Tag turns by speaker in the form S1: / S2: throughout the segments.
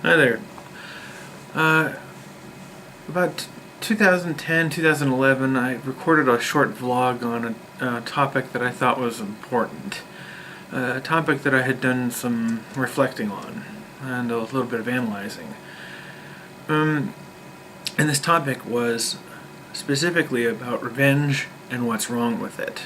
S1: Hi there. About 2010, 2011, I recorded a short vlog on a topic that I thought was important. A topic that I had done some reflecting on and a little bit of analyzing. And this topic was specifically about revenge and what's wrong with it.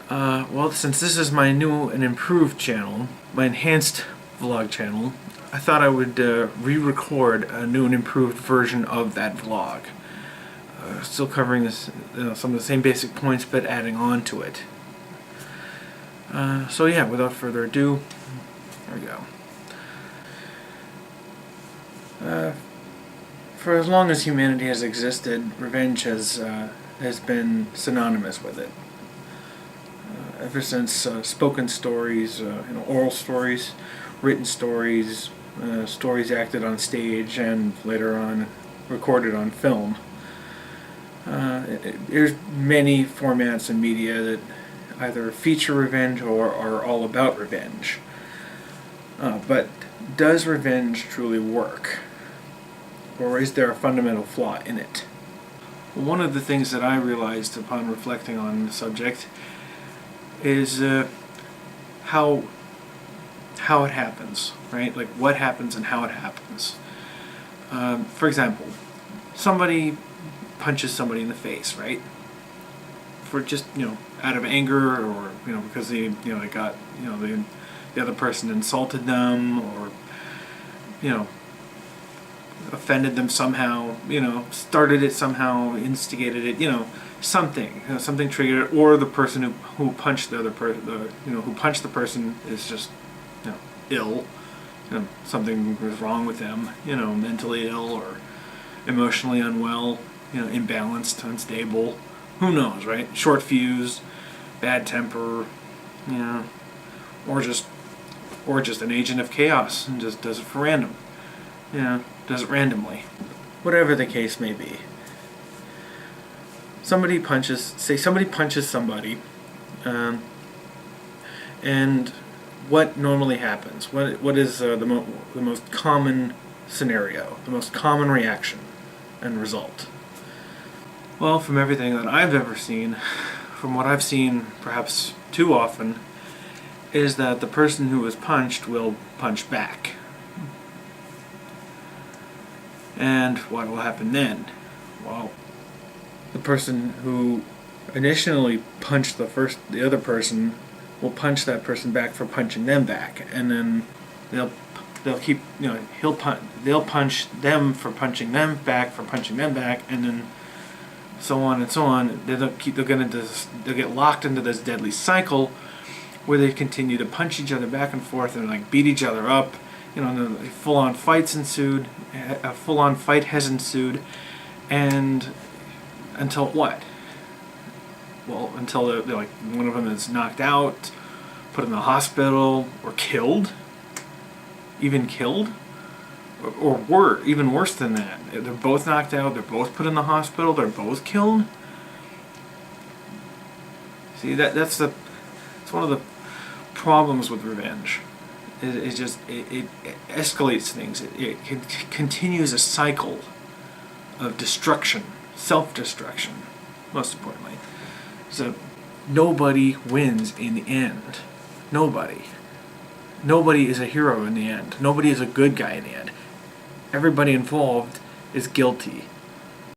S1: Well, since this is my new and improved channel, my enhanced vlog channel, I thought I would re-record a new and improved version of that vlog. Still covering this, some of the same basic points, but adding on to it. So yeah, without further ado, here we go. For as long as humanity has existed, revenge has been synonymous with it. Ever since spoken stories, oral stories, written stories, stories acted on stage, and later on recorded on film. There's many formats in media that either feature revenge or are all about revenge. But does revenge truly work? Or is there a fundamental flaw in it? One of the things that I realized upon reflecting on the subject is how it happens, right? Like what happens and how it happens. For example, somebody punches somebody in the face, right? For just, out of anger, or, because they got, the other person insulted them, or, offended them somehow, started it somehow, instigated it, something, something triggered it, or the person who punched the other person, who punched the person is just, ill, something was wrong with them, mentally ill or emotionally unwell, imbalanced, unstable, who knows, right? Short fuse, bad temper, or just an agent of chaos and just does it for random, does it randomly. Whatever the case may be. Somebody punches somebody, and what normally happens? What is the most common scenario, the most common reaction and result? Well, from everything that I've ever seen, from what I've seen perhaps too often, is that the person who was punched will punch back. And what will happen then? Well, the person who initially punched the other person will punch that person back for punching them back, and then they'll keep, they'll punch them for punching them back, and then so on and so on. They'll get locked into this deadly cycle where they continue to punch each other back and forth and like beat each other up. Full-on fights ensued. A full-on fight has ensued, and until what? Well, until they're like one of them is knocked out, put in the hospital, or killed. Even killed, or even worse than that. They're both knocked out. They're both put in the hospital. They're both killed. See, that's one of the problems with revenge. It escalates things. It continues a cycle of destruction, self-destruction, most importantly. So nobody wins in the end. Nobody. Nobody is a hero in the end. Nobody is a good guy in the end. Everybody involved is guilty.